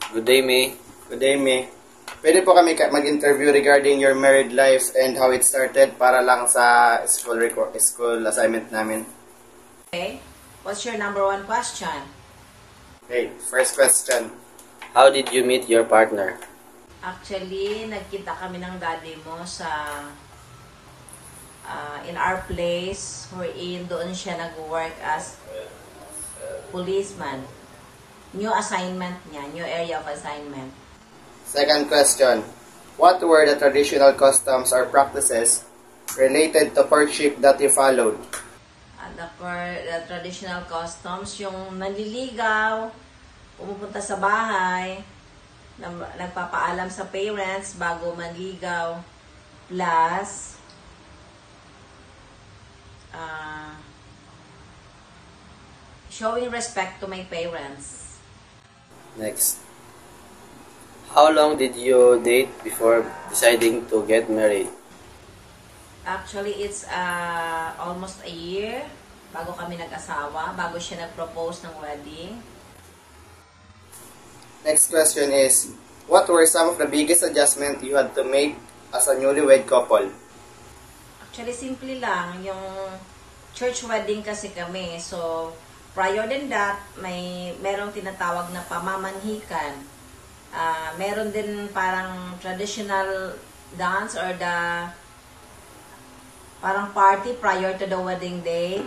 Good day, May. Good day, May. Pwede po kami mag-interview regarding your married life and how it started para lang sa school assignment namin. Okay. What's your number one question? Okay, first question. How did you meet your partner? Actually, nagkita kami ng daddy mo sa in our place wherein doon siya nag-work as policeman. New assignment niya, new area of assignment. Second question. What were the traditional customs or practices related to courtship that you followed? The traditional customs, yung nanliligaw, pumupunta sa bahay, nagpapaalam sa parents bago manligaw, plus showing respect to my parents. Next. How long did you date before deciding to get married? Actually, it's almost a year bago kami nag-asawa, bago siya nag-propose ng wedding. Next question is, what were some of the biggest adjustments you had to make as a newlywed couple? Actually, simple lang. Yung church wedding kasi kami. So, prior than that, merong tinatawag na pamamanhikan. Meron din parang traditional dance or parang party prior to the wedding day.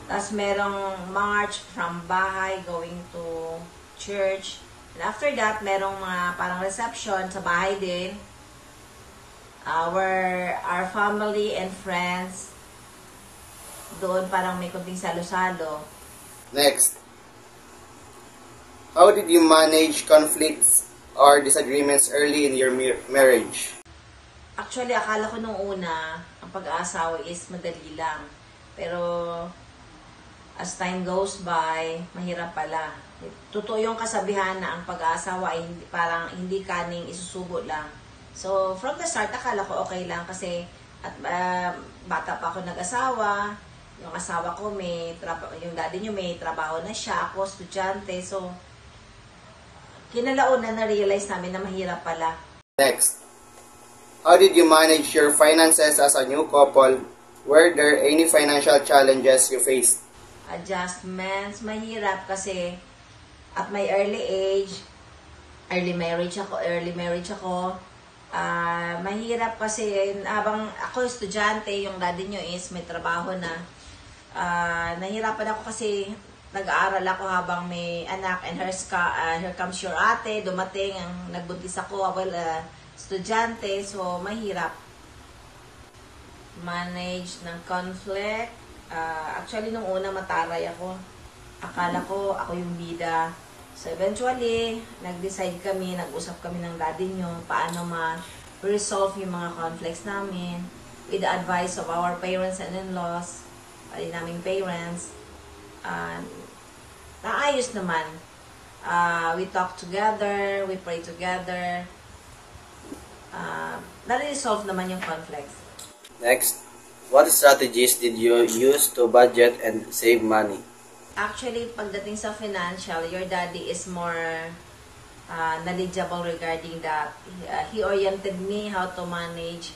Tapos merong march from bahay going to church. And after that, merong mga parang reception sa bahay din. Our family and friends, doon parang may kunting salo-salo. Next. How did you manage conflicts or disagreements early in your marriage? Actually, akala ko nung una, ang pag-aasawa is madali lang. Pero, as time goes by, mahirap pala. Totoo yung kasabihan na ang pag-aasawa ay parang hindi kaning isusubo lang. So, from the start, akala ko okay lang kasi bata pa ako nag-asawa. Yung asawa ko, yung daddy niyo may trabaho na siya. Ako, estudyante. So, kinalaunan na-realize namin na mahirap pala. Next. How did you manage your finances as a new couple? Were there any financial challenges you faced? Adjustments, mahirap kasi at my early age, early marriage ako, mahirap kasi habang ako estudyante, yung daddy nyo is may trabaho na, nahirapan ako kasi nag-aaral ako habang may anak and here comes your ate, dumating, ang nagbuntis ako, estudyante, so mahirap. Manage ng conflict. Actually, nung una mataray ako. Akala ko ako yung bida. So, eventually, nag-usap kami ng daddy nyo paano ma-resolve yung mga conflicts namin with the advice of our parents and in-laws, pati naming parents. Naayos naman. We talk together, we pray together. Na-resolve naman yung conflicts. Next. What strategies did you use to budget and save money? Actually, pagdating sa financial, your daddy is more knowledgeable regarding that. He oriented me how to manage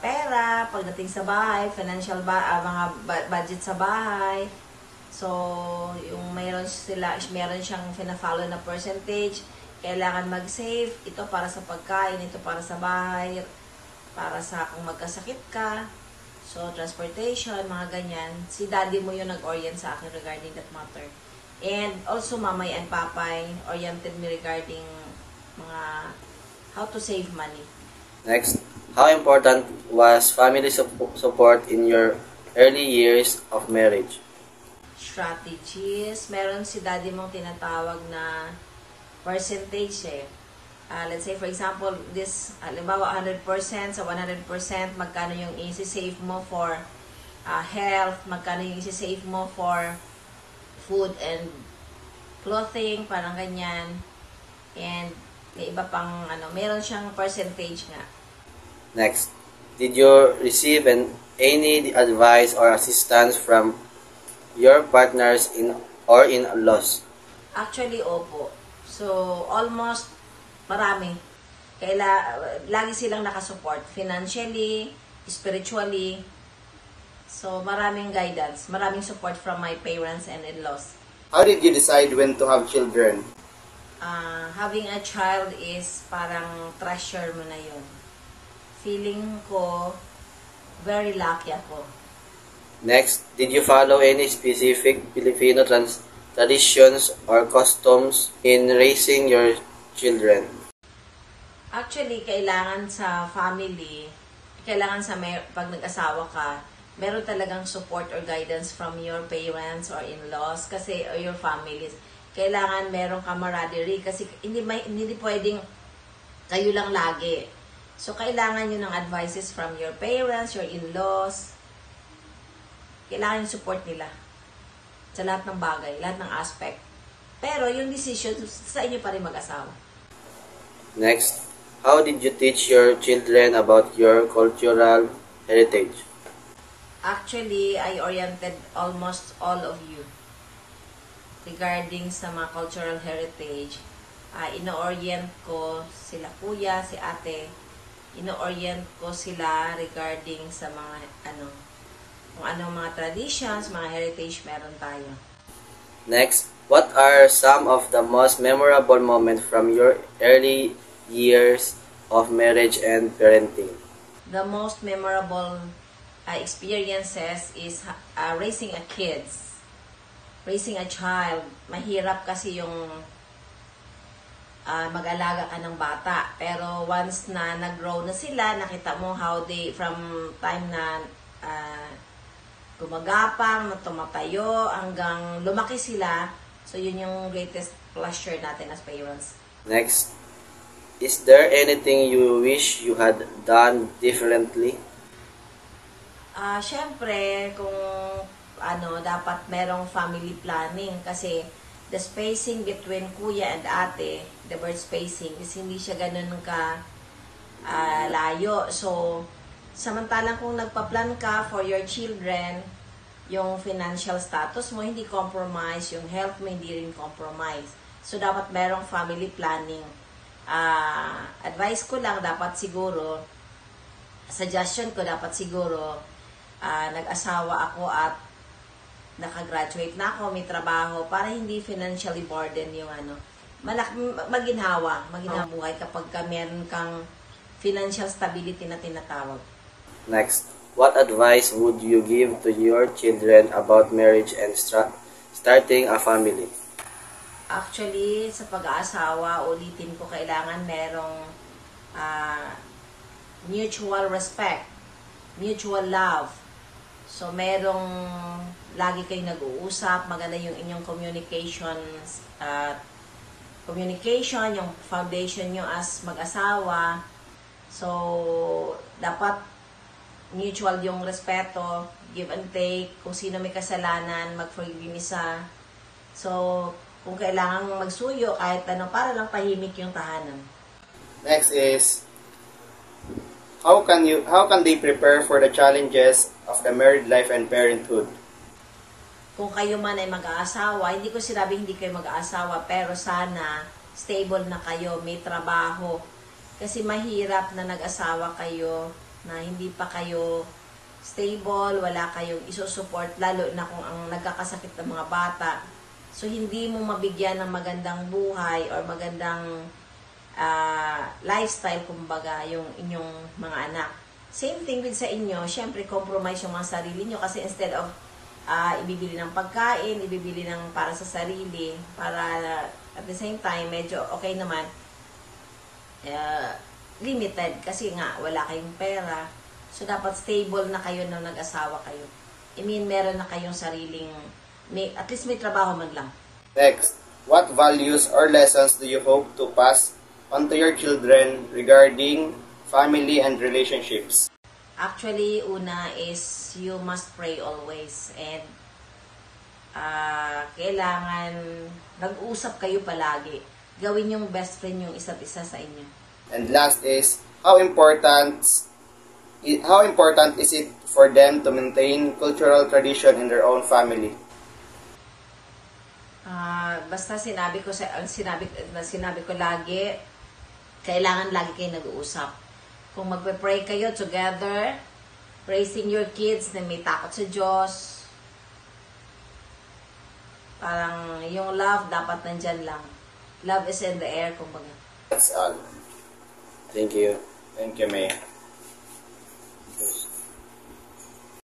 pera, pagdating sa bahay, mga budget sa bahay. So, yung meron siyang fina-follow na percentage, kailangan mag-save, ito para sa pagkain, ito para sa bahay, para sa kung magkasakit ka. So, transportation, mga ganyan. Si daddy mo yung nag-orient sa akin regarding that matter. And also, mamay and papay oriented me regarding how to save money. Next. How important was family support in your early years of marriage? Strategies. Meron si daddy mong tinatawag na percentage let's say, for example, halimbawa 100%, sa 100%, magkano yung isi-save mo for health, magkano yung isi-save mo for food and clothing, parang ganyan. And may iba pang, meron siyang percentage nga. Next. Did you receive any advice or assistance from your partners in-laws? Actually, opo. So, almost marami. Lagi silang nakasupport financially, spiritually. So, maraming guidance, maraming support from my parents and in-laws. How did you decide when to have children? Having a child is parang treasure mo na yun. Feeling ko, very lucky ako. Next, did you follow any specific Filipino traditions or customs in raising your children? Actually, kailangan sa family, pag nag-asawa ka, meron talagang support or guidance from your parents or in-laws kasi or your families. Kailangan meron camaraderie kasi hindi pwedeng kayo lang lagi. So, kailangan nyo ng advices from your parents, your in-laws. Kailangan yung support nila sa lahat ng bagay, lahat ng aspect. Pero yung decision, sa inyo pa rin mag-asawa. Next, how did you teach your children about your cultural heritage? Actually, I oriented almost all of you regarding sa mga cultural heritage. Ino-orient ko sila kuya, si ate. Ino-orient ko sila regarding sa mga kung anong mga traditions, mga heritage meron tayo. Next, what are some of the most memorable moments from your early years of marriage and parenting? The most memorable experiences is raising a kids, raising a child. Mahirap kasi yung mag-alaga ka ng bata. Pero once na nag-grow na sila, nakita mo how they, from time na gumagapang, na tumatayo, hanggang lumaki sila. So, yun yung greatest pleasure natin as parents. Next, is there anything you wish you had done differently? Syempre, kung dapat merong family planning kasi the spacing between kuya and ate, the birth spacing, is hindi siya ganun ka layo. So, samantalang kung nagpa-plan ka for your children, yung financial status mo hindi compromise, yung health mo hindi rin compromise. So, dapat merong family planning. Advice ko lang, suggestion ko, dapat siguro, nag-asawa ako at nakagraduate na ako, may trabaho, para hindi financially burden yung maginhawa buhay kapag meron kang financial stability na tinatawag. Next, what advice would you give to your children about marriage and starting a family? Actually, sa pag-aasawa, ulitin ko, kailangan merong mutual respect, mutual love. So, merong lagi kayong nag-uusap, maganda yung inyong communication, yung foundation nyo as mag-asawa. So, dapat mutual yung respeto, give and take, kung sino may kasalanan, mag-forgive yung isa. So, kung kailangan magsuyo, kahit para lang tahimik yung tahanan. Next is, how can they prepare for the challenges of the married life and parenthood? Kung kayo man ay mag-aasawa, hindi ko sinabing hindi kayo mag-aasawa, pero sana stable na kayo, may trabaho. Kasi mahirap na nag-asawa kayo, na hindi pa kayo stable, wala kayong isusupport, lalo na kung ang nagkakasakit ng mga bata. So, hindi mo mabigyan ng magandang buhay or magandang lifestyle, kumbaga, yung inyong mga anak. Same thing with sa inyo, syempre, compromise yung mga sarili nyo kasi instead of ibibili ng pagkain, ibibili ng para sa sarili, para at the same time, medyo okay naman, limited kasi nga, wala kayong pera. So, dapat stable na kayo nung nag-asawa kayo. I mean, meron na kayong sariling, at least may trabaho man lang. Next, what values or lessons do you hope to pass on to your children regarding family and relationships? Actually, una is you must pray always and kailangan nag-usap kayo palagi. Gawin yung best friend yung isa't isa sa inyo. And last is, how important is it for them to maintain cultural tradition in their own family? Basta sinabi ko lagi, kailangan lagi kayo nag-uusap. Kung magpe-pray kayo together, raising your kids na may takot sa Diyos, parang yung love dapat nandyan lang. Love is in the air, kumbaga. That's all. Thank you. Thank you, May.